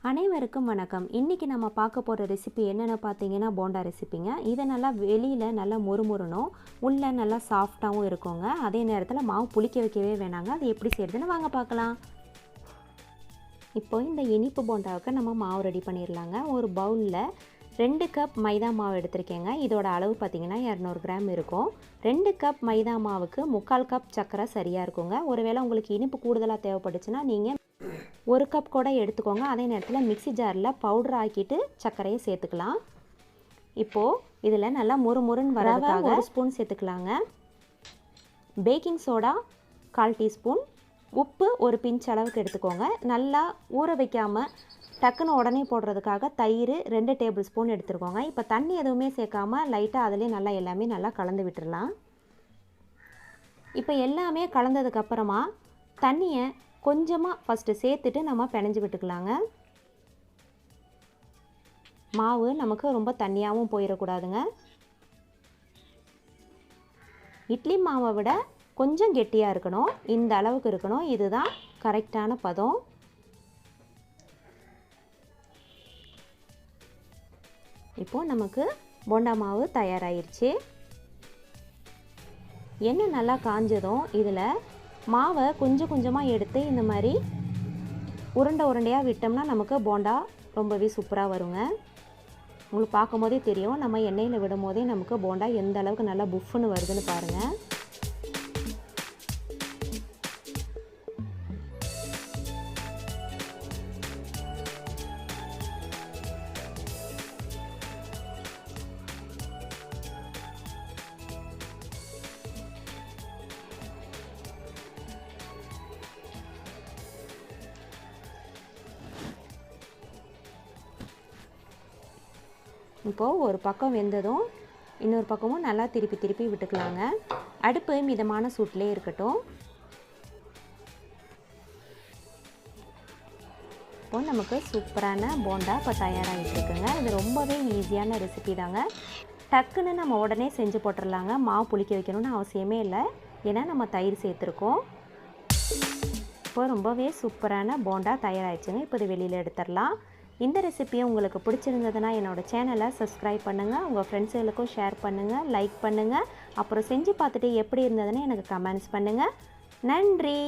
அனைவருக்கும் வணக்கம். இன்றைக்கி நம்ம பார்க்க போகிற ரெசிபி என்னென்னு பார்த்தீங்கன்னா போண்டா ரெசிப்பிங்க. இதை நல்லா வெளியில் நல்லா மொறுமொறணும், உள்ளே நல்லா சாஃப்டாகவும் இருக்குங்க. அதே நேரத்தில் மாவு புளிக்க வைக்கவே வேணாங்க. அது எப்படி செய்கிறதுன்னு வாங்க பார்க்கலாம். இப்போ இந்த இனிப்பு போண்டாவுக்கு நம்ம மாவு ரெடி பண்ணிடலாங்க. ஒரு பவுலில் 2 கப் மைதா மாவு எடுத்திருக்கேங்க. இதோட அளவு பார்த்திங்கன்னா 200 கிராம் இருக்கும். 2 கப் மைதா மாவுக்கு 3/4 கப் சர்க்கரை சரியாக இருக்குங்க. ஒருவேளை உங்களுக்கு இனிப்பு கூடுதலாக தேவைப்பட்டுச்சுன்னா நீங்கள் 1 கப் கூட எடுத்துக்கோங்க. அதே நேரத்தில் மிக்ஸி ஜாரில் பவுடர் ஆக்கிட்டு சர்க்கரையை சேர்த்துக்கலாம். இப்போது இதில் நல்லா முறுமுறுன்னு வரதுக்காக 1 ஸ்பூன் சேர்த்துக்கலாங்க. பேக்கிங் சோடா 1/4 டீஸ்பூன், உப்பு ஒரு பிஞ்ச் அளவுக்கு எடுத்துக்கோங்க. நல்லா ஊற வைக்காமல் டக்குன்னு உடனே போடுறதுக்காக தயிர் 2 டேபிள் ஸ்பூன் எடுத்துருக்கோங்க. இப்போ தண்ணி எதுவுமே சேர்க்காமல் லைட்டாக அதிலே நல்லா எல்லாமே நல்லா கலந்து விட்டுடலாம். இப்போ எல்லாமே கலந்ததுக்கப்புறமா தண்ணியை கொஞ்சமாக ஃபஸ்ட்டு சேர்த்துட்டு நம்ம பிணைஞ்சு விட்டுக்கலாங்க. மாவு நமக்கு ரொம்ப தண்ணியாகவும் போயிடக்கூடாதுங்க. இட்லி மாவை விட கொஞ்சம் கெட்டியாக இருக்கணும், இந்த அளவுக்கு இருக்கணும். இதுதான் கரெக்டான பதம். இப்போது நமக்கு போண்டா மாவு தயாராகிருச்சு. எண்ணெய் நல்லா காஞ்சதும் இதில் மாவை கொஞ்சம் கொஞ்சமாக எடுத்து இந்த மாதிரி உருண்டையாக விட்டோம்னா நமக்கு போண்டா ரொம்பவே சூப்பராக வருங்க. உங்களுக்கு பார்க்கும் போதே தெரியும், நம்ம எண்ணெயில் விடும் போதே நமக்கு போண்டா எந்த அளவுக்கு நல்லா புஃப்னு வருதுன்னு பாருங்கள். இப்போது ஒரு பக்கம் வெந்ததும் இன்னொரு பக்கமும் நல்லா திருப்பி விட்டுக்கலாங்க. அடுப்பு மிதமான சூட்டிலே இருக்கட்டும். இப்போது நமக்கு சூப்பரான போண்டா இப்போ தயாராகிட்டு இருக்குங்க. இது ரொம்பவே ஈஸியான ரெசிபி தாங்க. டக்குன்னு நம்ம உடனே செஞ்சு போட்டுடலாங்க. மாவு புளிக்க வைக்கணும்னு அவசியமே இல்லை, ஏன்னா நம்ம தயிர் சேர்த்துருக்கோம். இப்போ ரொம்பவே சூப்பரான போண்டா தயாராகிடுச்சுங்க. இப்போ இது வெளியில் எடுத்துடலாம். இந்த ரெசிபியை உங்களுக்கு பிடிச்சிருந்ததுன்னா என்னோடய சேனலை சப்ஸ்கிரைப் பண்ணுங்கள், உங்கள் ஃப்ரெண்ட்ஸுகளுக்கும் ஷேர் பண்ணுங்கள், லைக் பண்ணுங்கள். அப்புறம் செஞ்சு பார்த்துட்டு எப்படி இருந்ததுன்னு எனக்கு கமெண்ட்ஸ் பண்ணுங்கள். நன்றி.